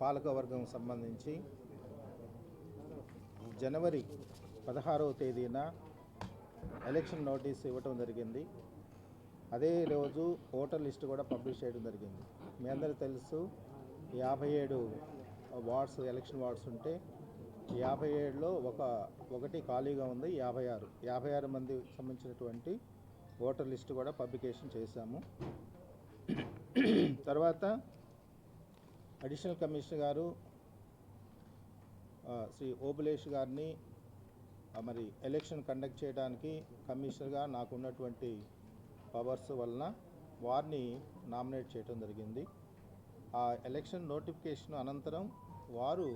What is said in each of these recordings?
పాలకవర్గం సంబంధించి జనవరి 16వ తేదీన ఎలక్షన్ నోటీస్ ఇవ్వటం జరిగింది. అదే రోజు ఓటర్ లిస్ట్ కూడా పబ్లిష్ చేయడం జరిగింది. మీ అందరికీ తెలుసు 57 వార్డ్స్ ఎలక్షన్ వార్డ్స్ ఉంటే 57లో ఒకటి ఖాళీగా ఉంది. 56 మంది సంబంధించినటువంటి ఓటర్ లిస్ట్ కూడా పబ్లికేషన్ చేశాము. తర్వాత అడిషనల్ కమిషనర్ గారు శ్రీ ఓబులేష్ గారిని మరి ఎలక్షన్ కండక్ట్ చేయడానికి కమిషనర్గా నాకు ఉన్నటువంటి పవర్స్ వలన వారిని నామినేట్ చేయడం జరిగింది. ఆ ఎలక్షన్ నోటిఫికేషన్ అనంతరం వారు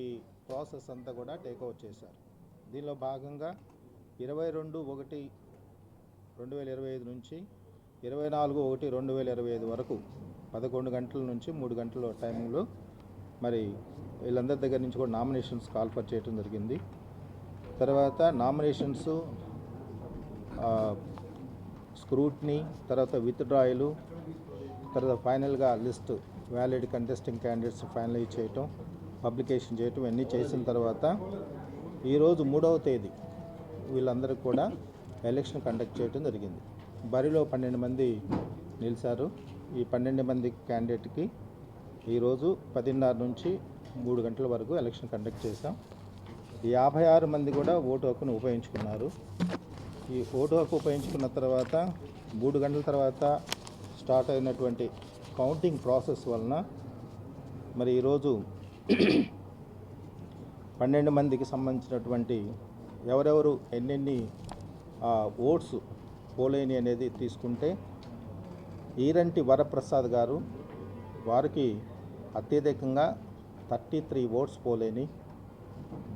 ఈ ప్రాసెస్ అంతా కూడా టేక్ఓవర్ చేశారు. దీనిలో భాగంగా 22/1/2025 నుంచి 24/1/2025 వరకు 11 గంటల నుంచి 3 గంటల టైంలో మరి వీళ్ళందరి దగ్గర నుంచి కూడా నామినేషన్స్ కాల్ఫర్ చేయడం జరిగింది. తర్వాత నామినేషన్స్ స్క్రూట్నీ, తర్వాత విత్డ్రాయలు, తర్వాత ఫైనల్గా list valid contesting candidates finalise చేయటం, పబ్లికేషన్ చేయటం ఇవన్నీ చేసిన తర్వాత ఈరోజు 3వ తేదీ వీళ్ళందరికీ కూడా ఎలక్షన్ కండక్ట్ చేయడం జరిగింది. బరిలో 12 మంది నిలిచారు. ఈ 12 మంది క్యాండిడేట్కి ఈరోజు 10:30 నుంచి 3 గంటల వరకు ఎలక్షన్ కండక్ట్ చేశాం. ఈ 56 మంది కూడా ఓటు హక్కును ఉపయోగించుకున్నారు. ఈ ఓటు హక్కు ఉపయోగించుకున్న తర్వాత 3 గంటల తర్వాత స్టార్ట్ అయినటువంటి కౌంటింగ్ ప్రాసెస్ వలన మరి ఈరోజు 12 మందికి సంబంధించినటువంటి ఎవరెవరు ఎన్నెన్ని ఓట్స్ పోలేని అనేది తీసుకుంటే ఈరంటి వరప్రసాద్ గారు వారికి అత్యధికంగా 33 ఓట్స్ పోలేని,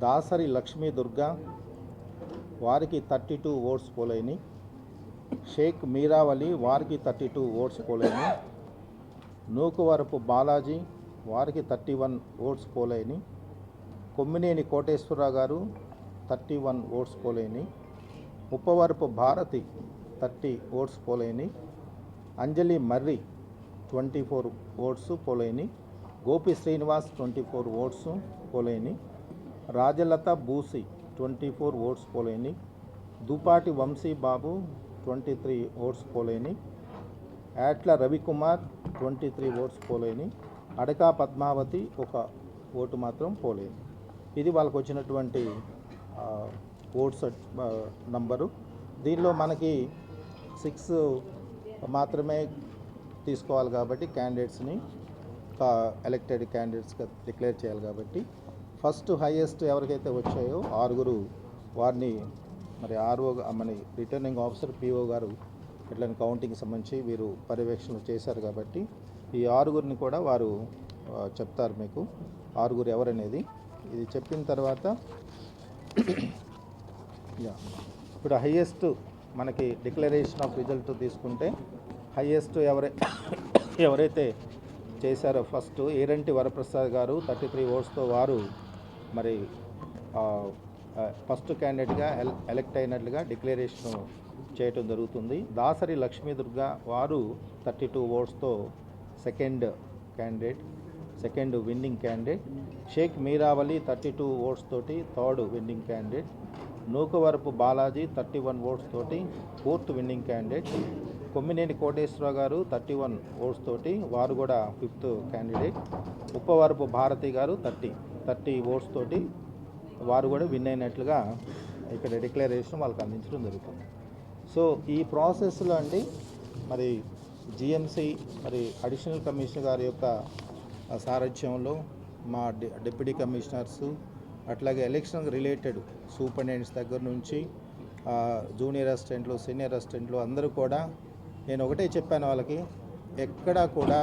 దాసరి లక్ష్మీ దుర్గా వారికి 32 ఓట్స్ పోలేని, షేక్ మీరావలి వారికి 32 ఓట్స్ పోలేని, నూకువరపు బాలాజీ వారికి 31 ఓట్స్ పోలేని, కొమ్మినేని కోటేశ్వరరావు గారు 31 ఓట్స్ పోలేని, ఉప్పవరపు భారతి 30 ఓట్స్ పోలేని, అంజలి మర్రి 24 ఓట్స్ పోలేని, గోపి శ్రీనివాస్ 24 ఓట్స్ పోలేని, రాజలత బూసి 24 ఓట్స్ పోలేని, దుపాటి వంశీ బాబు 23 ఓట్స్ పోలేని, యాట్ల రవికుమార్ 23 ఓట్స్ పోలేని, అడకా పద్మావతి 1 ఓటు మాత్రం పోలేని. ఇది వాళ్ళకు వచ్చినటువంటి ఓట్స్ నంబరు. దీనిలో మనకి 6 మాత్రమే తీసుకోవాలి కాబట్టి క్యాండిడేట్స్ని ఎలక్టెడ్ క్యాండిడేట్స్గా డిక్లేర్ చేయాలి కాబట్టి ఫస్ట్ హైయెస్ట్ ఎవరికైతే వచ్చాయో 6 వారిని మరి ఆర్ఓ మన రిటర్నింగ్ ఆఫీసర్ పిఓ గారు ఇట్లా కౌంటింగ్కి సంబంధించి వీరు పర్యవేక్షణ చేశారు కాబట్టి ఈ 6 కూడా వారు చెప్తారు మీకు 6 ఎవరనేది. ఇది చెప్పిన తర్వాత ఇప్పుడు హైయెస్ట్ మనకి డిక్లరేషన్ ఆఫ్ రిజల్ట్ తీసుకుంటే హైయెస్ట్ ఎవరైతే చేశారో ఫస్ట్ ఏరంటి వరప్రసాద్ గారు 33 ఓట్స్తో వారు మరి ఫస్ట్ క్యాండిడేట్గా ఎలక్ట్ అయినట్లుగా డిక్లరేషన్ చేయటం జరుగుతుంది. దాసరి లక్ష్మీ దుర్గా వారు 32 ఓట్స్తో second winning candidate, Shaik Meeravali 32 votes తోటి third winning candidate, Nookavarapu Balaji 31 votes తోటి 4th winning candidate, Kommineni Koteswararao గారు 31 ఓట్స్ తోటి వారు కూడా 5th క్యాండిడేట్, ఉప్పవరపు భారతి గారు 30 ఓట్స్ తోటి వారు కూడా విన్ అయినట్లుగా ఇక్కడ డిక్లరేషన్ వాళ్ళకి అందించడం జరుగుతుంది. సో ఈ ప్రాసెస్లో అండి మరి జిఎంసి మరి అడిషనల్ కమిషనర్ గారి యొక్క సారథ్యంలో మా డిప్యూటీ కమిషనర్స్ అట్లాగే ఎలక్షన్ రిలేటెడ్ సూపరింటెండెంట్స్ దగ్గర నుంచి జూనియర్ అసిస్టెంట్లు, సీనియర్ అసిస్టెంట్లు అందరూ కూడా నేను ఒకటే చెప్పాను వాళ్ళకి, ఎక్కడా కూడా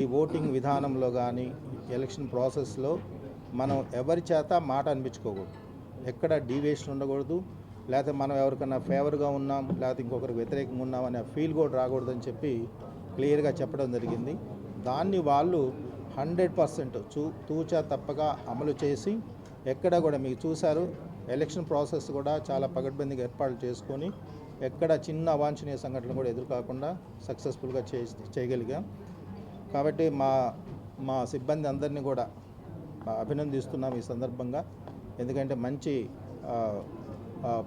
ఈ ఓటింగ్ విధానంలో కానీ ఎలక్షన్ ప్రాసెస్లో మనం ఎవరి చేత మాట అనిపించుకోకూడదు, ఎక్కడ డీవియేషన్ ఉండకూడదు, లేకపోతే మనం ఎవరికైనా ఫేవర్గా ఉన్నాం లేకపోతే ఇంకొకరికి వ్యతిరేకంగా ఉన్నాం అనే ఫీల్ కూడా రాకూడదని చెప్పి క్లియర్గా చెప్పడం జరిగింది. దాన్ని వాళ్ళు 100% తూచా తప్పగా అమలు చేసి ఎక్కడ కూడా మీకు చూశారు ఎలక్షన్ ప్రాసెస్ కూడా చాలా పగడ్బందీగా ఏర్పాట్లు చేసుకొని ఎక్కడ చిన్న అవాంఛనీయ సంఘటనలు కూడా ఎదురుకాకుండా సక్సెస్ఫుల్గా చేయగలిగాం. కాబట్టి మా సిబ్బంది అందరినీ కూడా అభినందిస్తున్నాం ఈ సందర్భంగా. ఎందుకంటే మంచి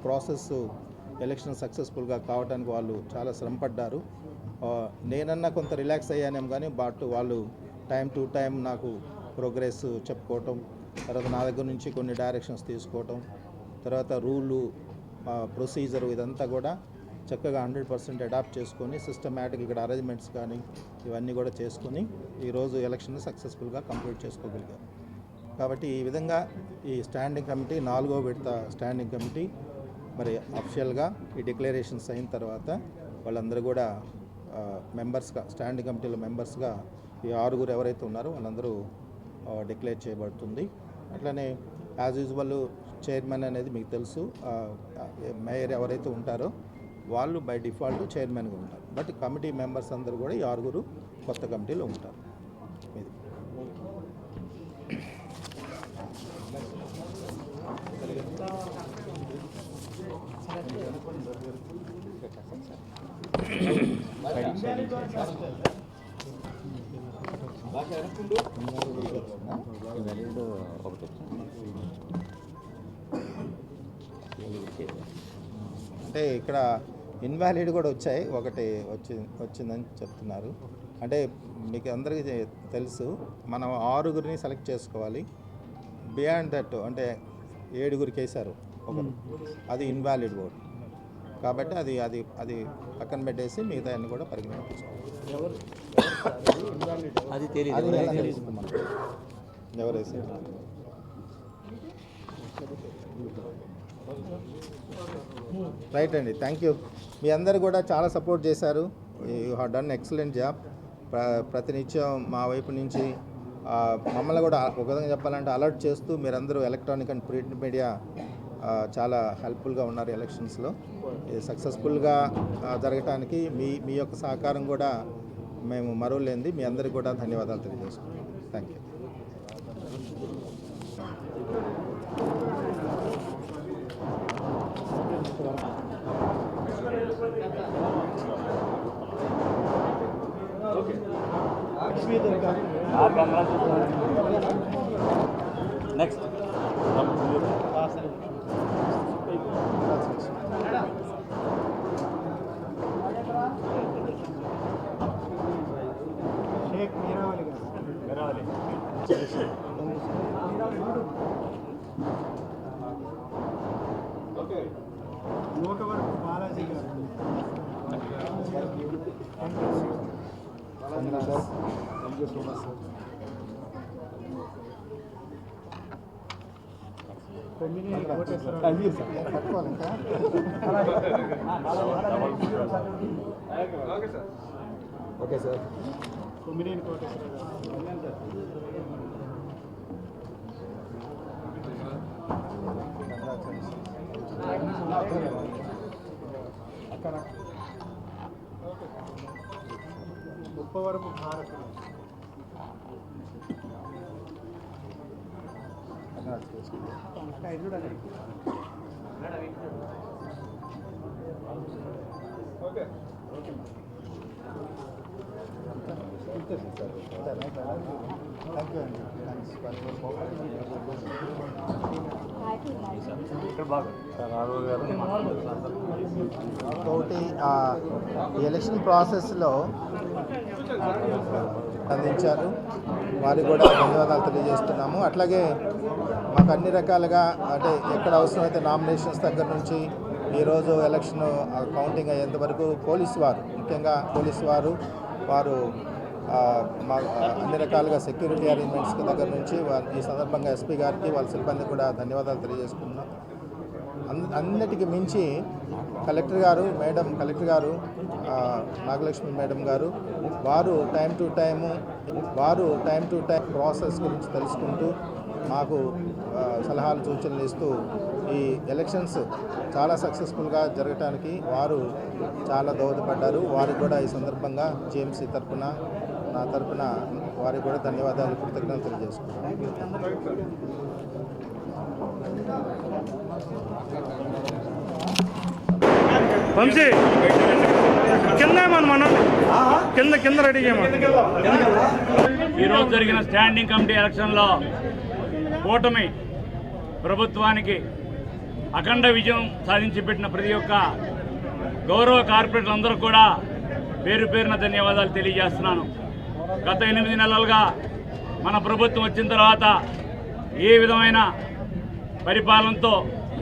ప్రాసెస్ ఎలక్షన్ సక్సెస్ఫుల్గా కావడానికి వాళ్ళు చాలా శ్రమపడ్డారు. నేనన్నా కొంత రిలాక్స్ అయ్యానేమో కానీ వాళ్ళు టైం టు టైం నాకు ప్రోగ్రెస్ చెప్పుకోవటం, తర్వాత నా దగ్గర నుంచి కొన్ని డైరెక్షన్స్ తీసుకోవటం, తర్వాత రూలు ప్రొసీజరు ఇదంతా కూడా చక్కగా 100% అడాప్ట్ చేసుకొని సిస్టమేటిక్ ఇక్కడ అరేంజ్మెంట్స్ కానీ ఇవన్నీ కూడా చేసుకొని ఈరోజు ఎలక్షన్ సక్సెస్ఫుల్గా కంప్లీట్ చేసుకోగలిగారు. కాబట్టి ఈ విధంగా ఈ స్టాండింగ్ కమిటీ 4వ విడత స్టాండింగ్ కమిటీ మరి అఫిషియల్గా ఈ డిక్లరేషన్స్ అయిన తర్వాత వాళ్ళందరూ కూడా మెంబర్స్గా స్టాండింగ్ కమిటీలో మెంబర్స్గా ఈ 6 ఎవరైతే ఉన్నారో వాళ్ళందరూ డిక్లేర్ చేయబడుతుంది. అట్లనే యాజ్ యూజువల్ చైర్మన్ అనేది మీకు తెలుసు, మేయర్ ఎవరైతే ఉంటారో వాళ్ళు బై డిఫాల్ట్ చైర్మన్గా ఉంటారు. బట్ కమిటీ మెంబర్స్ అందరూ కూడా ఈ 6 కొత్త కమిటీలో ఉంటారు. ఇది అంటే ఇక్కడ ఇన్వాలిడ్ కూడా వచ్చాయి, ఒకటి వచ్చిందని చెప్తున్నారు. అంటే మీకు అందరికీ తెలుసు, మనం 6 సెలెక్ట్ చేసుకోవాలి. బియాండ్ దట్ అంటే 7 వేశారు ఒకరు, అది ఇన్వాలిడ్ ఓట్. కాబట్టి అది అది అది పక్కన పెట్టేసి మిగతా అన్ని కూడా పరిగణన తీసుకోవాలి. ఎవరు వేసారు? రైట్ అండి, థ్యాంక్ యూ. మీ అందరు కూడా చాలా సపోర్ట్ చేశారు. You have done excellent job. ప్రతినిత్యం మా వైపు నుంచి మమ్మల్ని కూడా ఒక విధంగా చెప్పాలంటే అలర్ట్ చేస్తూ మీరందరూ ఎలక్ట్రానిక్ అండ్ ప్రింట్ మీడియా చాలా హెల్ప్ఫుల్గా ఉన్నారు ఎలక్షన్స్లో. సక్సెస్ఫుల్గా జరగటానికి మీ యొక్క సహకారం కూడా మేము మరువలేంది. మీ అందరికీ కూడా ధన్యవాదాలు తెలియజేసుకుంటాం. Thank you. Next Shaik Meeravali గారు. నూకవరపు బాలాజీ గారు. కొమ్మినేని కోటేశ్వరరావు. Okay sir. కొమ్మినేని కోటేశ్వరరావు. అక్కడ ఉప్పవరపు భారత్. ఓకే ఒకటి ఈ ఎలక్షన్ ప్రాసెస్లో అందించారు, వారికి కూడా ధన్యవాదాలు తెలియజేస్తున్నాము. అట్లాగే మాకు అన్ని రకాలుగా అంటే ఎక్కడ అవసరమైతే నామినేషన్స్ దగ్గర నుంచి ఈరోజు ఎలక్షన్ కౌంటింగ్ అయ్యేంత వరకు ముఖ్యంగా పోలీసు వారు మా అన్ని రకాలుగా సెక్యూరిటీ అరేంజ్మెంట్స్ దగ్గర నుంచి ఈ సందర్భంగా ఎస్పీ గారికి వాళ్ళ సిబ్బందికి కూడా ధన్యవాదాలు తెలియజేసుకున్నాం. అన్నిటికీ మించి కలెక్టర్ గారు నాగలక్ష్మి మేడం గారు వారు టైం టు టైం ప్రాసెస్ గురించి తెలుసుకుంటూ మాకు సలహాలు సూచనలు ఇస్తూ ఈ ఎలక్షన్స్ చాలా సక్సెస్ఫుల్గా జరగటానికి వారు చాలా దోహదపడ్డారు. వారికి కూడా ఈ సందర్భంగా జేఎంసీ తరఫున నా తరఫున వారికి కూడా ధన్యవాదాలు కృతజ్ఞతలు తెలియజేసుకున్నాను. వంశీ కింద మనం కింద కింద రెడీ చేయమని. ఈరోజు జరిగిన స్టాండింగ్ కమిటీ ఎలక్షన్లో కూటమి ప్రభుత్వానికి అఖండ విజయం సాధించి పెట్టిన ప్రతి ఒక్క గౌరవ కార్పొరేటర్లందరూ కూడా పేరు పేరున ధన్యవాదాలు తెలియజేస్తున్నాను. గత 8 నెలలుగా మన ప్రభుత్వం వచ్చిన తర్వాత ఏ విధమైన పరిపాలనతో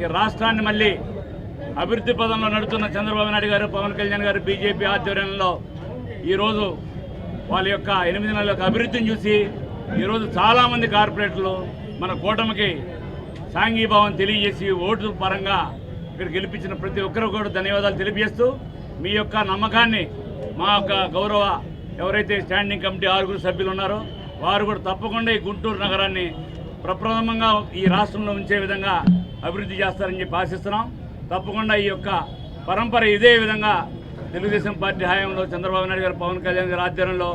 ఈ రాష్ట్రాన్ని మళ్ళీ అభివృద్ధి పదంలో నడుస్తున్న చంద్రబాబు నాయుడు గారు, పవన్ కళ్యాణ్ గారు బీజేపీ ఆధ్వర్యంలో ఈరోజు వాళ్ళ యొక్క 8 నెలల యొక్క అభివృద్ధిని చూసి ఈరోజు చాలామంది కార్పొరేటర్లు మన కూటమికి సాంఘీభావం తెలియజేసి ఓటు పరంగా ఇక్కడ గెలిపించిన ప్రతి ఒక్కరు కూడా ధన్యవాదాలు తెలియజేస్తూ మీ యొక్క నమ్మకాన్ని మా యొక్క గౌరవ ఎవరైతే స్టాండింగ్ కమిటీ 6 సభ్యులు ఉన్నారో వారు కూడా తప్పకుండా ఈ గుంటూరు నగరాన్ని ప్రప్రథమంగా ఈ రాష్ట్రంలో ఉంచే విధంగా అభివృద్ధి చేస్తారని చెప్పి ఆశిస్తున్నాం. తప్పకుండా ఈ యొక్క పరంపర ఇదే విధంగా తెలుగుదేశం పార్టీ హయాంలో చంద్రబాబు నాయుడు గారు, పవన్ కళ్యాణ్ గారి ఆధ్వర్యంలో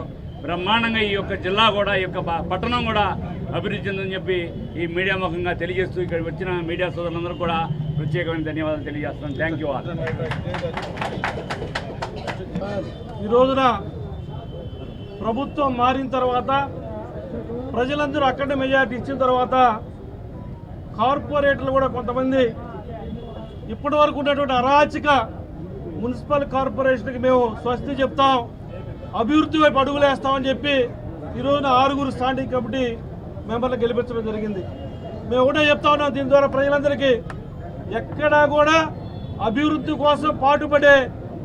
బ్రహ్మాండంగా ఈ యొక్క జిల్లా కూడా ఈ యొక్క పట్టణం కూడా అభివృద్ధి చెందని చెప్పి ఈ మీడియా ముఖంగా తెలియజేస్తూ ఇక్కడ వచ్చిన మీడియా సోదరులందరూ కూడా ప్రత్యేకమైన ధన్యవాదాలు తెలియజేస్తున్నాను. Thank you all. ఈ రోజున ప్రభుత్వం మారిన తర్వాత ప్రజలందరూ అక్కడ మెజారిటీ ఇచ్చిన తర్వాత కార్పొరేటర్లు కూడా కొంతమంది ఇప్పటి వరకు ఉన్నటువంటి అరాచక మున్సిపల్ కార్పొరేషన్కి మేము స్వస్తి చెప్తాం, అభివృద్ధి వైపు అడుగులేస్తామని చెప్పి ఈరోజున 6 స్టాండింగ్ కమిటీ మెంబర్లు గెలిపించడం జరిగింది. మేము ఒకటే చెప్తా ఉన్నాం, దీని ద్వారా ప్రజలందరికీ ఎక్కడా కూడా అభివృద్ధి కోసం పాటుపడే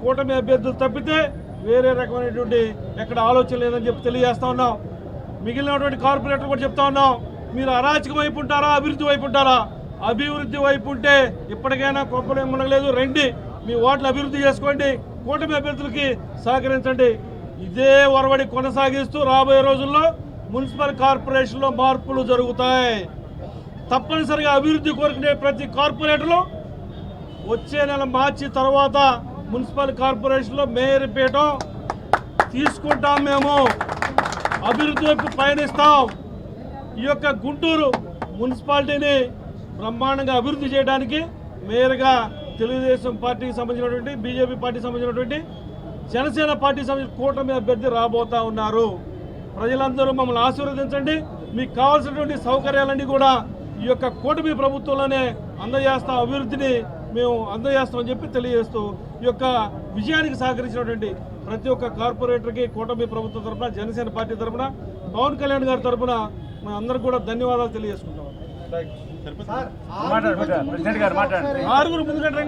కూటమి అభ్యర్థులు తప్పితే వేరే రకమైనటువంటి ఎక్కడ ఆలోచన లేదని చెప్పి తెలియజేస్తా ఉన్నాం. మిగిలినటువంటి కార్పొరేటర్ కూడా చెప్తా ఉన్నాం, మీరు అరాచకం వైపు ఉంటారా, అభివృద్ధి వైపు ఉంటారా? అభివృద్ధి వైపు ఉంటే ఇప్పటికైనా కొప్పలేం ఉండలేదు, రండి మీ ఓట్లు అభివృద్ధి చేసుకోండి, కూటమి అభ్యర్థులకి సహకరించండి. ఇదే ఒరవడి కొనసాగిస్తూ రాబోయే రోజుల్లో మున్సిపల్ కార్పొరేషన్లో మార్పులు జరుగుతాయి. తప్పనిసరిగా అభివృద్ధి కోరుకునే ప్రతి కార్పొరేటర్లు వచ్చే నెల మార్చి తర్వాత మున్సిపల్ కార్పొరేషన్లో మేయర్ పీఠం తీసుకుంటాం, మేము అభివృద్ధి వైపు పయనిస్తాం. ఈ యొక్క గుంటూరు మున్సిపాలిటీని బ్రహ్మాండంగా అభివృద్ధి చేయడానికి మేయర్గా తెలుగుదేశం పార్టీకి సంబంధించినటువంటి, బీజేపీ పార్టీకి సంబంధించినటువంటి, జనసేన పార్టీకి సంబంధించిన కూటమి అభ్యర్థి రాబోతా ఉన్నారు. ప్రజలందరూ మమ్మల్ని ఆశీర్వదించండి. మీకు కావాల్సినటువంటి సౌకర్యాలన్నీ కూడా ఈ యొక్క కూటమి ప్రభుత్వంలోనే అందజేస్తాం, అభివృద్ధిని మేము అందజేస్తామని చెప్పి తెలియజేస్తూ ఈ యొక్క విజయానికి సహకరించినటువంటి ప్రతి ఒక్క కార్పొరేటర్కి కూటమి ప్రభుత్వం తరఫున, జనసేన పార్టీ తరఫున, పవన్ కళ్యాణ్ గారి తరఫున మేము అందరికీ కూడా ధన్యవాదాలు తెలియజేసుకుంటాం. ప్రెసిడెంట్ గారు మాట్లాడండి. 6 ముందుకు రండి.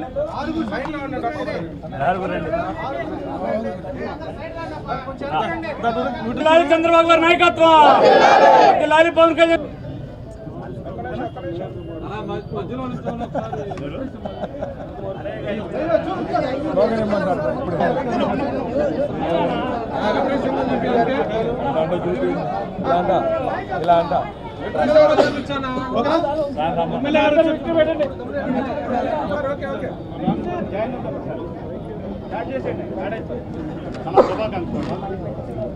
లాలి చంద్రబాబు గారి నాయకత్వం, లాలి పవన్ కళ్యాణ్. ఇలా అంట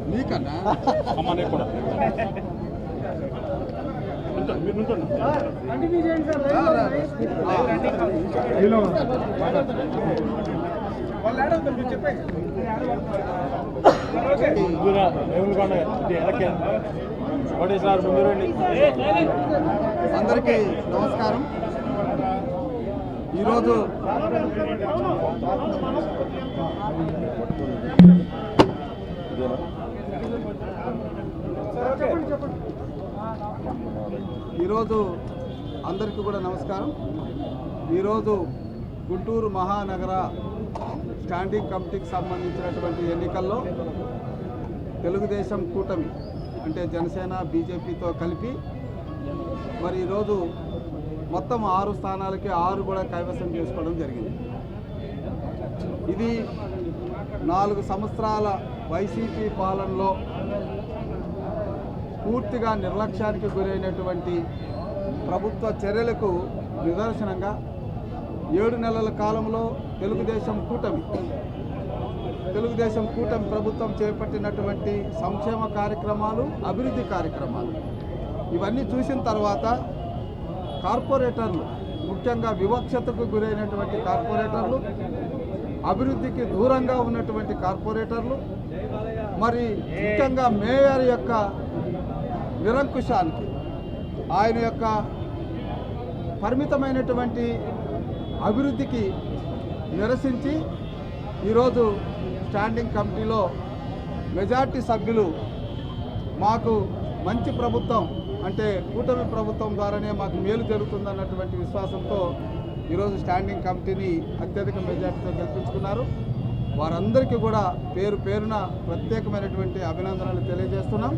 మీకన్నా అందరికీ నమస్కారం. ఈరోజు అందరికీ కూడా నమస్కారం. ఈరోజు గుంటూరు మహానగర స్టాండింగ్ కమిటీకి సంబంధించినటువంటి ఎన్నికల్లో తెలుగుదేశం కూటమి అంటే జనసేన, బీజేపీతో కలిపి మరి ఈరోజు మొత్తం 6 స్థానాలకి 6 కూడా కైవసం చేసుకోవడం జరిగింది. ఇది 4 సంవత్సరాల వైసీపీ పాలనలో పూర్తిగా నిర్లక్ష్యానికి గురైనటువంటి ప్రభుత్వ చర్యలకు నిదర్శనంగా 7 నెలల కాలంలో తెలుగుదేశం కూటమి ప్రభుత్వం చేపట్టినటువంటి సంక్షేమ కార్యక్రమాలు, అభివృద్ధి కార్యక్రమాలు ఇవన్నీ చూసిన తర్వాత కార్పొరేటర్లు, ముఖ్యంగా వివక్షతకు గురైనటువంటి కార్పొరేటర్లు, అభివృద్ధికి దూరంగా ఉన్నటువంటి కార్పొరేటర్లు, మరి ముఖ్యంగా మేయర్ యొక్క నిరంకుశానికి, ఆయన యొక్క పరిమితమైనటువంటి అభివృద్ధికి నిరసించి ఈరోజు స్టాండింగ్ కమిటీలో మెజార్టీ సభ్యులు మాకు మంచి ప్రభుత్వం అంటే కూటమి ప్రభుత్వం ద్వారానే మాకు మేలు జరుగుతుందన్నటువంటి విశ్వాసంతో ఈరోజు స్టాండింగ్ కమిటీని అత్యధిక మెజార్టీతో గెలిపించుకున్నారు. వారందరికీ కూడా పేరు పేరున ప్రత్యేకమైనటువంటి అభినందనలు తెలియజేస్తున్నాం.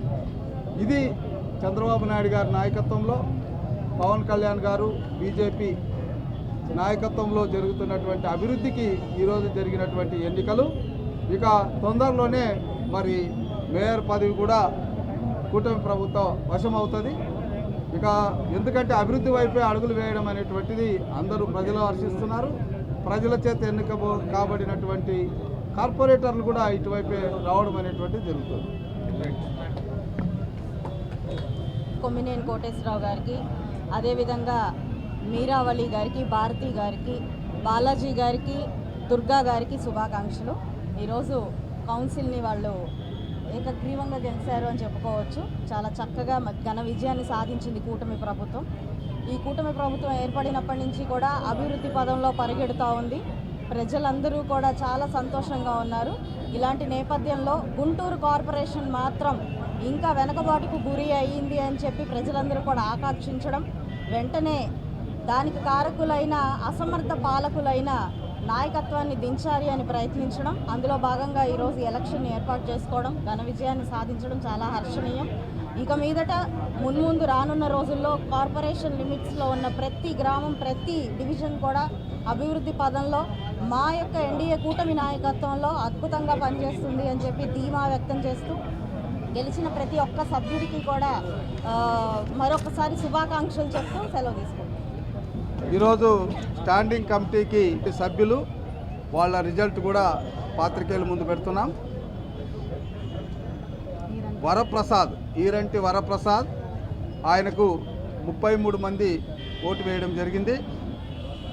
ఇది చంద్రబాబు నాయుడు గారి నాయకత్వంలో, పవన్ కళ్యాణ్ గారు బీజేపీ నాయకత్వంలో జరుగుతున్నటువంటి అభివృద్ధికి ఈరోజు జరిగినటువంటి ఎన్నికలు. ఇక తొందరలోనే మరి మేయర్ పదవి కూడా కూటమి ప్రభుత్వం వశమవుతుంది. ఇక ఎందుకంటే అభివృద్ధి వైపే అడుగులు వేయడం అనేటువంటిది అందరూ ప్రజలు హర్షిస్తున్నారు. ప్రజల చేత ఎన్నిక కాబడినటువంటి కార్పొరేటర్లు కూడా ఇటువైపే రావడం అనేటువంటిది జరుగుతుంది. కొమ్మినేని కోటేశ్వరరావు గారికి, అదేవిధంగా మీరావళి గారికి, భారతి గారికి, బాలాజీ గారికి, దుర్గా గారికి శుభాకాంక్షలు. ఈరోజు కౌన్సిల్ని వాళ్ళు ఏకగ్రీవంగా గెలిచారు అని చెప్పుకోవచ్చు. చాలా చక్కగా ఘన విజయాన్ని సాధించింది కూటమి ప్రభుత్వం. ఈ కూటమి ప్రభుత్వం ఏర్పడినప్పటి నుంచి కూడా అభివృద్ధి పదంలో పరిగెడుతూ ఉంది. ప్రజలందరూ కూడా చాలా సంతోషంగా ఉన్నారు. ఇలాంటి నేపథ్యంలో గుంటూరు కార్పొరేషన్ మాత్రం ఇంకా వెనకబాటుకు గురి అయ్యింది అని చెప్పి ప్రజలందరూ కూడా ఆకాంక్షించడం, వెంటనే దానికి కారకులైన అసమర్థ పాలకులైన నాయకత్వాన్ని దించాలి అని ప్రయత్నించడం, అందులో భాగంగా ఈరోజు ఎలక్షన్ని ఏర్పాటు చేసుకోవడం, ఘన విజయాన్ని సాధించడం చాలా హర్షణీయం. ఇక మీదట మున్ముందు రానున్న రోజుల్లో కార్పొరేషన్ లిమిట్స్లో ఉన్న ప్రతి గ్రామం, ప్రతి డివిజన్ కూడా అభివృద్ధి పదంలో మా యొక్క ఎన్డీఏ కూటమి నాయకత్వంలో అద్భుతంగా పనిచేస్తుంది అని చెప్పి ధీమా వ్యక్తం చేస్తూ గెలిచిన ప్రతి ఒక్క సభ్యుడికి కూడా మరొకసారి శుభాకాంక్షలు చెప్తూ సెలవు తీసుకుంటాం. ఈరోజు స్టాండింగ్ కమిటీకి సభ్యులు వాళ్ళ రిజల్ట్ కూడా పాత్రికేయుల ముందు పెడుతున్నాం. వరప్రసాద్, ఈరంటి వరప్రసాద్, ఆయనకు 33 మంది ఓటు వేయడం జరిగింది.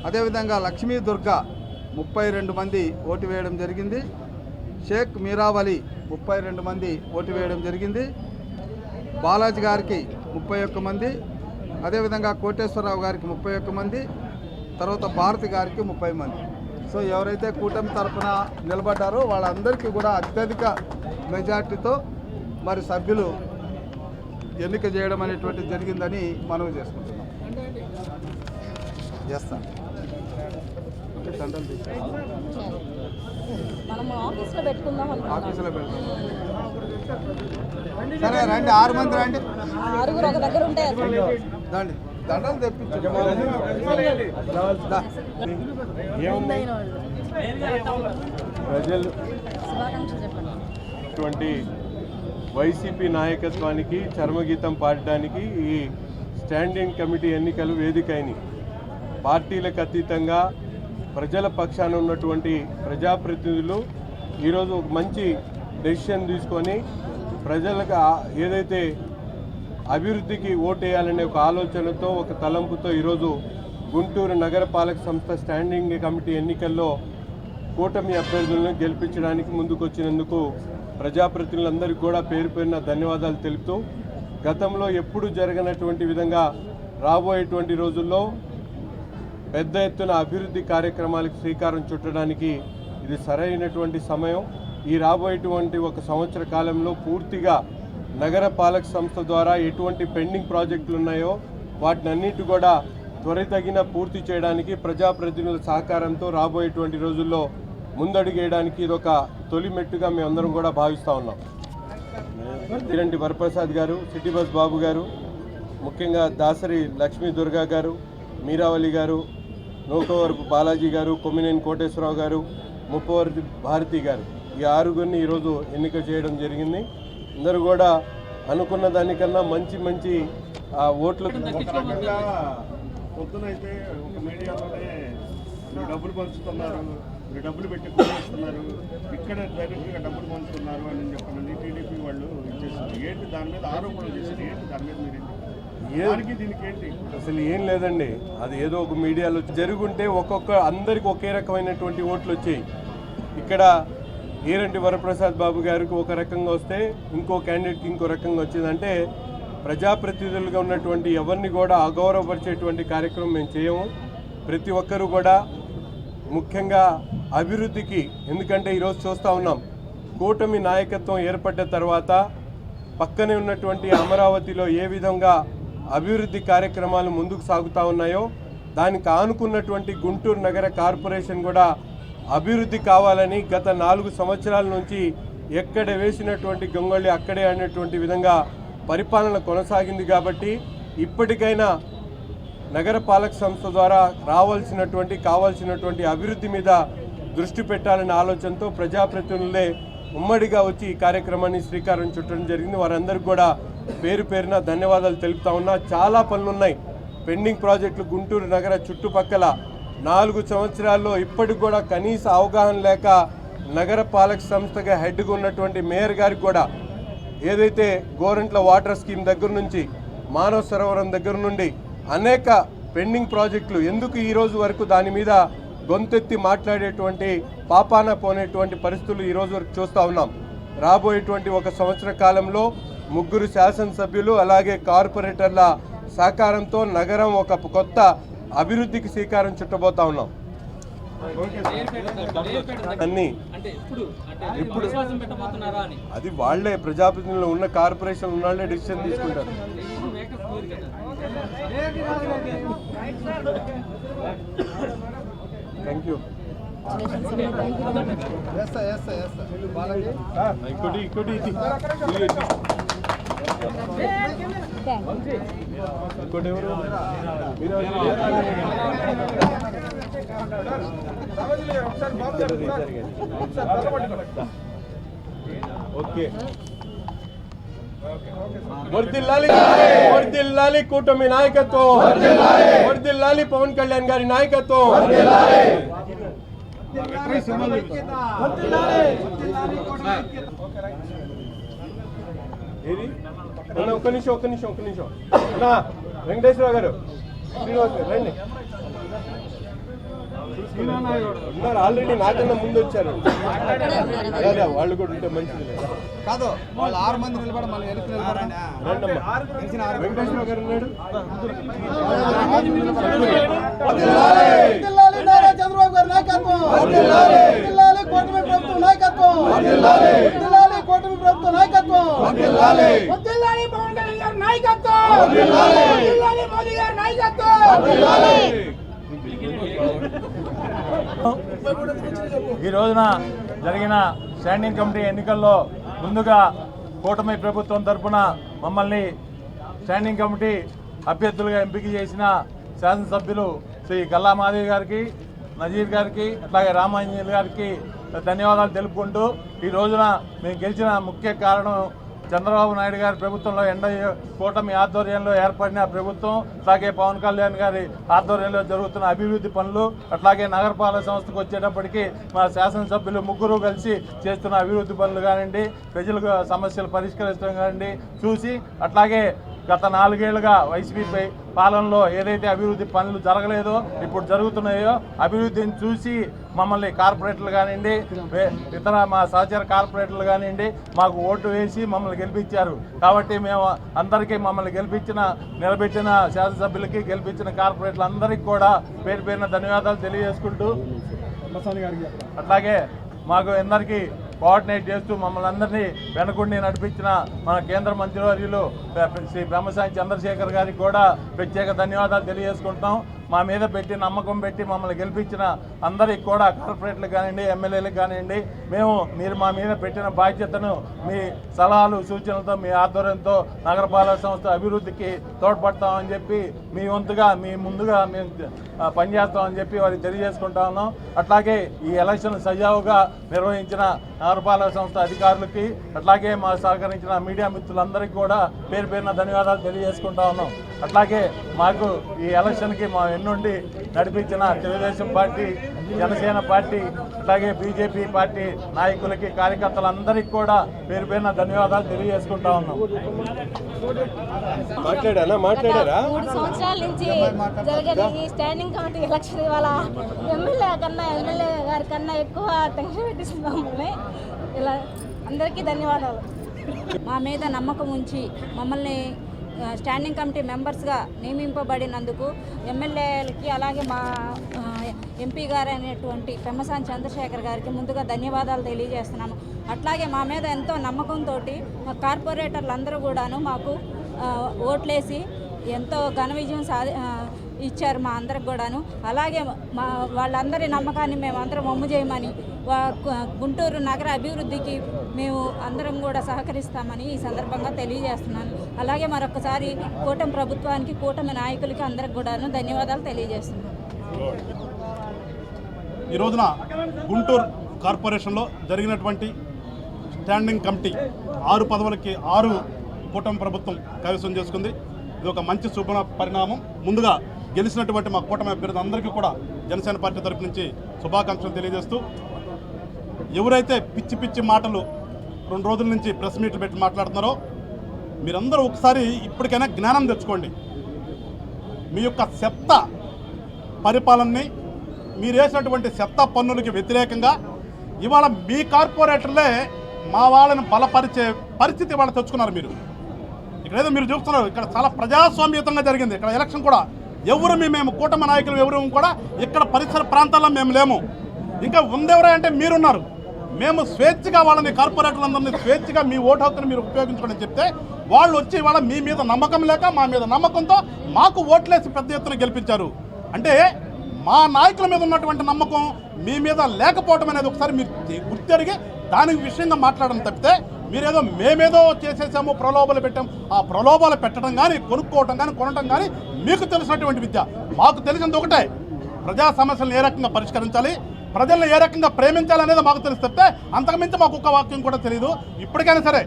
అదేవిధంగా లక్ష్మీ దుర్గా 32 మంది ఓటు వేయడం జరిగింది. షేక్ మీరావలి 32 మంది ఓటు వేయడం జరిగింది. బాలాజీ గారికి 31 మంది, అదేవిధంగా కోటేశ్వరరావు గారికి 31 మంది, తర్వాత భారతి గారికి 30 మంది. సో ఎవరైతే కూటమి తరఫున నిలబడ్డారో వాళ్ళందరికీ కూడా అత్యధిక మెజార్టీతో మరి సభ్యులు ఎన్నిక చేయడం అనేటువంటిది జరిగిందని మనవి చేసుకుంటున్నాం. చేస్తాం. మనం ఆఫీస్లో పెట్టుకుందాం అనుకుంటున్నాం. ఆఫీసులో పెడతాం. సరే రండి, 6 మంది రండి. 6 ఒక దగ్గర ఉంటాయి. దండి, దండలు తెప్పించు. ప్రజలు శుభాకాంక్షలు చెప్పండి. ఇటువంటి వైసీపీ నాయకత్వానికి చర్మగీతం పాడడానికి ఈ స్టాండింగ్ కమిటీ ఎన్నికలు వేదికైనవి. పార్టీలకు అతీతంగా ప్రజల పక్షాన ఉన్నటువంటి ప్రజాప్రతినిధులు ఈరోజు ఒక మంచి డెసిషన్ తీసుకొని ప్రజలకు ఏదైతే అభివృద్ధికి ఓటేయాలనే ఒక ఆలోచనతో, ఒక తలంపుతో ఈరోజు గుంటూరు నగరపాలక సంస్థ స్టాండింగ్ కమిటీ ఎన్నికల్లో కూటమి అభ్యర్థులను గెలిపించడానికి ముందుకొచ్చినందుకు ప్రజాప్రతినిధులందరికీ కూడా పేరు పేరున ధన్యవాదాలు తెలుపుతూ, గతంలో ఎప్పుడు జరగనటువంటి విధంగా రాబోయేటువంటి రోజుల్లో పెద్ద ఎత్తున అభివృద్ధి కార్యక్రమాలకు శ్రీకారం చుట్టడానికి ఇది సరైనటువంటి సమయం. ఈ రాబోయేటువంటి 1 సంవత్సర కాలంలో పూర్తిగా నగర పాలక సంస్థ ద్వారా ఎటువంటి పెండింగ్ ప్రాజెక్టులు ఉన్నాయో వాటిని అన్నిటి కూడా త్వరితగిన పూర్తి చేయడానికి ప్రజాప్రతినిధుల సహకారంతో రాబోయేటువంటి రోజుల్లో ముందడుగేయడానికి ఇదొక తొలి మెట్టుగా మేమందరం కూడా భావిస్తూ ఉన్నాం. ఇరంటి వరప్రసాద్ గారు, సిటీ బస్ బాబు గారు, ముఖ్యంగా దాసరి లక్ష్మీ దుర్గా గారు, మీరావళి గారు, నూకవరపు బాలాజీ గారు, కొమ్మినేని కోటేశ్వరరావు గారు, ముప్పవరపు భారతి గారు, ఈ 6గురిని ఈరోజు ఎన్నిక చేయడం జరిగింది. అందరూ కూడా అనుకున్న దానికన్నా మంచి ఓట్లు. పొద్దునైతే ఒక మీడియాలోనే మీరు డబ్బులు పంచుతున్నారు, మీరు డబ్బులు పెట్టి కొనేస్తున్నారు, ఇక్కడ డైరెక్ట్గా డబ్బులు పంచుతున్నారు అని చెప్పండి టీడీపీ వాళ్ళు ఇచ్చేసారు. ఏంటి దాని మీద ఆరోపణలు చేశారు? ఏంటి దాని మీద మీరు దానికి దీనికి ఏంటి? అసలు ఏం లేదండి, అది ఏదో ఒక మీడియాలో జరుగుంటే అందరికి ఒకే రకమైనటువంటి ఓట్లు వచ్చాయి. ఇక్కడ ఈరంటి వరప్రసాద్ బాబు గారికి ఒక రకంగా వస్తే ఇంకో క్యాండిడేట్కి ఇంకో రకంగా వచ్చిందంటే ప్రజాప్రతినిధులుగా ఉన్నటువంటి ఎవరిని కూడా అగౌరవపరిచేటువంటి కార్యక్రమం మేము చేయము. ప్రతి ఒక్కరూ కూడా ముఖ్యంగా అభివృద్ధికి, ఎందుకంటే ఈరోజు చూస్తూ ఉన్నాం కూటమి నాయకత్వం ఏర్పడ్డ తర్వాత పక్కనే ఉన్నటువంటి అమరావతిలో ఏ విధంగా అభివృద్ధి కార్యక్రమాలు ముందుకు సాగుతూ ఉన్నాయో దానికి ఆనుకున్నటువంటి గుంటూరు నగర కార్పొరేషన్ కూడా అభివృద్ధి కావాలని గత 4 సంవత్సరాల నుంచి ఎక్కడ వేసినటువంటి గొంగళి అక్కడే అనేటువంటి విధంగా పరిపాలన కొనసాగింది. కాబట్టి ఇప్పటికైనా నగరపాలక సంస్థ ద్వారా కావాల్సినటువంటి అభివృద్ధి మీద దృష్టి పెట్టాలనే ఆలోచనతో ప్రజాప్రతినిధులే ఉమ్మడిగా వచ్చి ఈ కార్యక్రమాన్ని శ్రీకారం చుట్టడం జరిగింది. వారందరికీ కూడా పేరు పేరున ధన్యవాదాలు తెలుపుతా ఉన్నా. చాలా పనులున్నాయి, పెండింగ్ ప్రాజెక్టులు గుంటూరు నగర చుట్టుపక్కల 4 సంవత్సరాల్లో ఇప్పటికి కూడా కనీస అవగాహన లేక నగరపాలక సంస్థగా హెడ్గా ఉన్నటువంటి మేయర్ గారికి కూడా ఏదైతే గోరంట్ల వాటర్ స్కీమ్ దగ్గర నుంచి మానవ సరోవరం దగ్గర నుండి అనేక పెండింగ్ ప్రాజెక్టులు ఎందుకు ఈ రోజు వరకు దాని మీద గొంతెత్తి మాట్లాడేటువంటి పాపాన పోనేటువంటి పరిస్థితులు ఈ రోజు వరకు చూస్తూ ఉన్నాం. రాబోయేటువంటి 1 సంవత్సర కాలంలో 3 శాసనసభ్యులు అలాగే కార్పొరేటర్ల సహకారంతో నగరం ఒక కొత్త అభివృద్ధికి శ్రీకారం చుట్టబోతా ఉన్నాం. అన్ని ఇప్పుడు అది వాళ్లే ప్రజాప్రతినిధులు ఉన్న కార్పొరేషన్ ఉన్న వాళ్ళే డిసిషన్ తీసుకుంటారు. Thank you. ఇంకోటి ఎవరు ఓకే. వర్ధిల్లాలి కూటమి నాయకత్వం, వర్ధిల్లాలి పవన్ కళ్యాణ్ గారి నాయకత్వం. ఒక్క నిమిషం వెంకటేశ్వర గారు, శ్రీనివాస్ గారు రండి. ఉన్నారు ఆల్రెడీ, నాకన్నా ముందు వచ్చారు. వాళ్ళు కూడా ఉంటే మంచిది కాదు. వాళ్ళు 6 మంది నిలబడి మళ్ళీ వెంకటేశ్వర గారు ఉన్నాడు. చంద్రబాబు గారి నాయకత్వం, కూటమి ప్రభుత్వం నాయకత్వం, కూటమి ప్రభుత్వం నాయకత్వం, పవన్ కళ్యాణ్ గారి నాయకత్వం, మోదీ గారి నాయకత్వం. ఈ రోజున జరిగిన స్టాండింగ్ కమిటీ ఎన్నికల్లో ముందుగా కూటమి ప్రభుత్వం తరఫున మమ్మల్ని స్టాండింగ్ కమిటీ అభ్యర్థులుగా ఎంపిక చేసిన శాసనసభ్యులు శ్రీ గల్లా మాధవి గారికి, నజీర్ గారికి, అట్లాగే రామాంజనేయులు గారికి ధన్యవాదాలు తెలుపుకుంటూ, ఈ రోజున మేము గెలిచిన ముఖ్య కారణం చంద్రబాబు నాయుడు గారి ప్రభుత్వంలో కూటమి ఆధ్వర్యంలో ఏర్పడిన ప్రభుత్వం, అట్లాగే పవన్ కళ్యాణ్ గారి ఆధ్వర్యంలో జరుగుతున్న అభివృద్ధి పనులు, అట్లాగే నగరపాలక సంస్థకు వచ్చేటప్పటికి మా శాసనసభ్యులు 3 కలిసి చేస్తున్న అభివృద్ధి పనులు కానివ్వండి, ప్రజలకు సమస్యలు పరిష్కరించడం కానివ్వండి చూసి, అట్లాగే గత 4 ఏళ్లుగా వైసీపీ పాలనలో ఏదైతే అభివృద్ధి పనులు జరగలేదో ఇప్పుడు జరుగుతున్నాయో అభివృద్ధిని చూసి మమ్మల్ని కార్పొరేటర్లు కానివ్వండి, ఇతర మా సహచర కార్పొరేటర్లు కానివ్వండి మాకు ఓటు వేసి మమ్మల్ని గెలిపించారు. కాబట్టి మేము అందరికీ మమ్మల్ని నిలబెట్టిన శాసనసభ్యులకి, గెలిపించిన కార్పొరేటర్లు అందరికీ కూడా పేరు పేరున ధన్యవాదాలు తెలియజేసుకుంటూ, అట్లాగే మాకు అందరికీ కోఆర్డినేట్ చేస్తూ మమ్మల్ని అందరినీ వెనకుండి నడిపించిన మన కేంద్ర మంత్రివర్యులు శ్రీ బ్రహ్మసాని చంద్రశేఖర్ గారికి కూడా ప్రత్యేక ధన్యవాదాలు తెలియజేసుకుంటాం. మా మీద పెట్టి నమ్మకం పెట్టి మమ్మల్ని గెలిపించిన అందరికి కూడా కార్పొరేటర్లకు కానివ్వండి, ఎమ్మెల్యేలకు కానివ్వండి, మీరు మా మీద పెట్టిన బాధ్యతను మీ సలహాలు సూచనలతో మీ ఆధ్వర్యంతో నగరపాలక సంస్థ అభివృద్ధికి తోడ్పడతామని చెప్పి మీ వంతుగా మీ ముందుగా మేము పనిచేస్తామని చెప్పి వారికి తెలియజేసుకుంటా ఉన్నాం. అట్లాగే ఈ ఎలక్షన్ సజావుగా నిర్వహించిన నగరపాలక సంస్థ అధికారులకి, అట్లాగే మా సహకరించిన మీడియా మిత్రులందరికీ కూడా పేరు పేరున ధన్యవాదాలు తెలియజేసుకుంటా ఉన్నాం. అట్లాగే మాకు ఈ ఎలక్షన్కి మా ఎన్నుండి నడిపించిన తెలుగుదేశం పార్టీ, జనసేన పార్టీ, అట్లాగే బీజేపీ పార్టీ నాయకులకి, కార్యకర్తలందరికీ కూడా పేరు పేరున ధన్యవాదాలు తెలియజేసుకుంటా ఉన్నాం. మాట్లాడారా 3 సంవత్సరాల నుంచి జరిగే ఈ స్టాండింగ్ కమిటీ ఎలక్షన్ ఇవాళ ఎమ్మెల్యే గారి కన్నా ఎక్కువ టెన్షన్ పెట్టిస్తున్నాం మమ్మల్ని. ఇలా అందరికీ ధన్యవాదాలు. మా మీద నమ్మకం ఉంచి మమ్మల్ని స్టాండింగ్ కమిటీ మెంబర్స్గా నియమింపబడినందుకు ఎమ్మెల్యేలకి, అలాగే మా ఎంపీ గారు అనేటువంటి పెమ్మసాని చంద్రశేఖర్ గారికి ముందుగా ధన్యవాదాలు తెలియజేస్తున్నాము. అట్లాగే మా మీద ఎంతో నమ్మకంతో మా కార్పొరేటర్లు అందరూ కూడాను మాకు ఓట్లేసి ఎంతో ఘన విజయం ఇచ్చారు మా అందరికి కూడాను. అలాగే మా వాళ్ళందరి నమ్మకాన్ని మేమందరం వమ్ము చేయమని, గుంటూరు నగర అభివృద్ధికి మేము అందరం కూడా సహకరిస్తామని ఈ సందర్భంగా తెలియజేస్తున్నాను. అలాగే మరొకసారి కూటమి ప్రభుత్వానికి, కూటమి నాయకులకి అందరికి కూడాను ధన్యవాదాలు తెలియజేస్తున్నాను. ఈ రోజున గుంటూరు కార్పొరేషన్లో జరిగినటువంటి స్టాండింగ్ కమిటీ 6 పదవులకి 6 కూటమి ప్రభుత్వం కైవసం చేసుకుంది. ఇది ఒక మంచి శుభ పరిణామం. ముందుగా గెలిచినటువంటి మా కూటమి అభ్యర్థి అందరికీ కూడా జనసేన పార్టీ తరఫు నుంచి శుభాకాంక్షలు తెలియజేస్తూ, ఎవరైతే పిచ్చి పిచ్చి మాటలు 2 రోజుల నుంచి ప్రెస్ మీట్లు పెట్టి మాట్లాడుతున్నారో మీరందరూ ఒకసారి ఇప్పటికైనా జ్ఞానం తెచ్చుకోండి. మీ యొక్క చెత్త పరిపాలనని, మీరు వేసినటువంటి చెత్త పన్నులకి వ్యతిరేకంగా ఇవాళ మీ కార్పొరేటర్లే మా వాళ్ళని బలపరిచే పరిస్థితి ఇవాళ తెచ్చుకున్నారు. మీరు ఇక్కడేదో మీరు చూస్తున్నారు, ఇక్కడ చాలా ప్రజాస్వామ్యతంగా జరిగింది. ఇక్కడ ఎలక్షన్ కూడా మేము కూటమి నాయకులు ఎవరు కూడా ఇక్కడ పరిసర ప్రాంతాల్లో మేము లేము. ఇంకా ఉందెవరా అంటే మీరున్నారు. మేము స్వేచ్ఛగా వాళ్ళని, కార్పొరేటర్లందరినీ స్వేచ్ఛగా మీ ఓటు హక్కును మీరు ఉపయోగించుకోండి చెప్తే వాళ్ళు వచ్చి వాళ్ళ మీ మీద నమ్మకం లేక, మా మీద నమ్మకంతో మాకు ఓట్లేసి పెద్ద ఎత్తున గెలిపించారు. అంటే మా నాయకుల మీద ఉన్నటువంటి నమ్మకం మీ మీద లేకపోవటం అనేది ఒకసారి మీరు గుర్తెరిగి దానికి విషయంగా మాట్లాడడం తప్పితే మీరేదో మేమేదో చేసేసాము, ప్రలోభాలు పెట్టాం, ఆ ప్రలోభాలు పెట్టడం కానీ, కొనుక్కోవటం కానీ, కొనటం కానీ మీకు తెలిసినటువంటి విద్య. మాకు తెలిసింది ఒకటే, ప్రజా సమస్యలను ఏ రకంగా పరిష్కరించాలి, ప్రజలను ఏ రకంగా ప్రేమించాలనేది మాకు తెలిసి తప్పితే అంతకుమించి మాకు ఒక్క వాక్యం కూడా తెలియదు. ఇప్పటికైనా సరే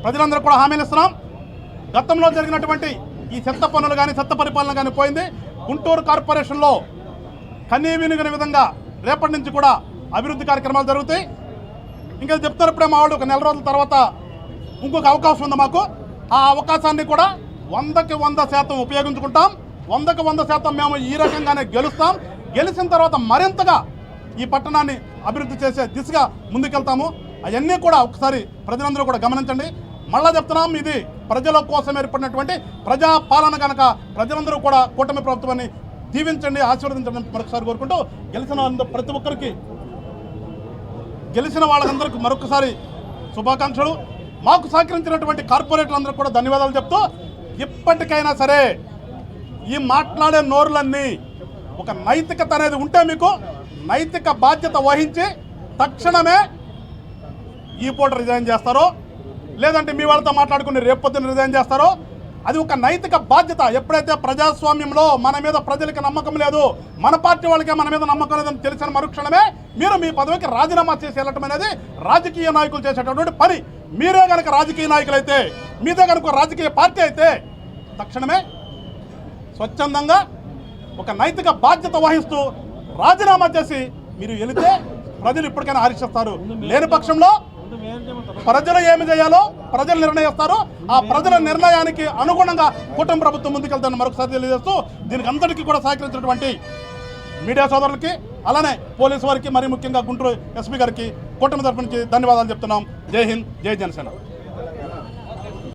ప్రజలందరూ కూడా హామీలు ఇస్తున్నాం. గతంలో జరిగినటువంటి ఈ చెత్త పనులు కానీ, చెత్త పరిపాలన కానీ పోయింది. గుంటూరు కార్పొరేషన్లో కనీవినుగని విధంగా రేపటి నుంచి కూడా అభివృద్ధి కార్యక్రమాలు జరుగుతాయి. ఇంకా చెప్తున్నప్పుడే మా వాళ్ళు ఒక 4 రోజుల తర్వాత ఇంకొక అవకాశం ఉంది మాకు. ఆ అవకాశాన్ని కూడా 100కి 100% ఉపయోగించుకుంటాం. 100కి 100% మేము ఈ రకంగానే గెలుస్తాం. గెలిచిన తర్వాత మరింతగా ఈ పట్టణాన్ని అభివృద్ధి చేసే దిశగా ముందుకెళ్తాము. అవన్నీ కూడా ఒకసారి ప్రజలందరూ కూడా గమనించండి. మళ్ళా చెప్తున్నాం, ఇది ప్రజల కోసం ఏర్పడినటువంటి ప్రజాపాలన కనుక ప్రజలందరూ కూడా కూటమి ప్రభుత్వాన్ని దీవించండి, ఆశీర్వదించండి మరొకసారి కోరుకుంటూ, ప్రతి ఒక్కరికి, గెలిచిన వాళ్ళందరికీ మరొకసారి శుభాకాంక్షలు. మాకు సహకరించినటువంటి కార్పొరేటర్లందరూ కూడా ధన్యవాదాలు చెప్తూ, ఇప్పటికైనా సరే ఈ మాట్లాడే నోరులన్నీ ఒక నైతికత అనేది ఉంటే మీకు నైతిక బాధ్యత వహించి తక్షణమే ఈ పూట రిజైన్ చేస్తారో, లేదంటే మీ వాళ్ళతో మాట్లాడుకుని రేపొద్దున రిజైన్ చేస్తారో, అది ఒక నైతిక బాధ్యత. ఎప్పుడైతే ప్రజాస్వామ్యంలో మన మీద ప్రజలకి నమ్మకం లేదు, మన పార్టీ వాళ్ళకే మన మీద నమ్మకం లేదని తెలిసిన మరుక్షణమే మీరు మీ పదవికి రాజీనామా చేసి వెళ్ళటం అనేది రాజకీయ నాయకులు చేసేటటువంటి పని. మీరే కనుక రాజకీయ నాయకులైతే, మీదే కనుక రాజకీయ పార్టీ అయితే తక్షణమే స్వచ్ఛందంగా ఒక నైతిక బాధ్యత వహిస్తూ రాజీనామా చేసి మీరు వెళితే ప్రజలు ఇప్పటికైనా హర్షిస్తారు. లేని పక్షంలో ప్రజలు ఏమి చేయాలో ప్రజలు నిర్ణయిస్తారు. ఆ ప్రజల నిర్ణయానికి అనుగుణంగా కూటమి ప్రభుత్వం ముందుకెళ్తాను మరొకసారి తెలియజేస్తూ, దీనికి అందరికీ కూడా సహకరించినటువంటి మీడియా సోదరులకి, అలానే పోలీసు వారికి, మరి ముఖ్యంగా గుంటూరు ఎస్పీ గారికి కూటమి తరఫు నుంచి ధన్యవాదాలు చెప్తున్నాం. జై హింద్, జై జనసేన.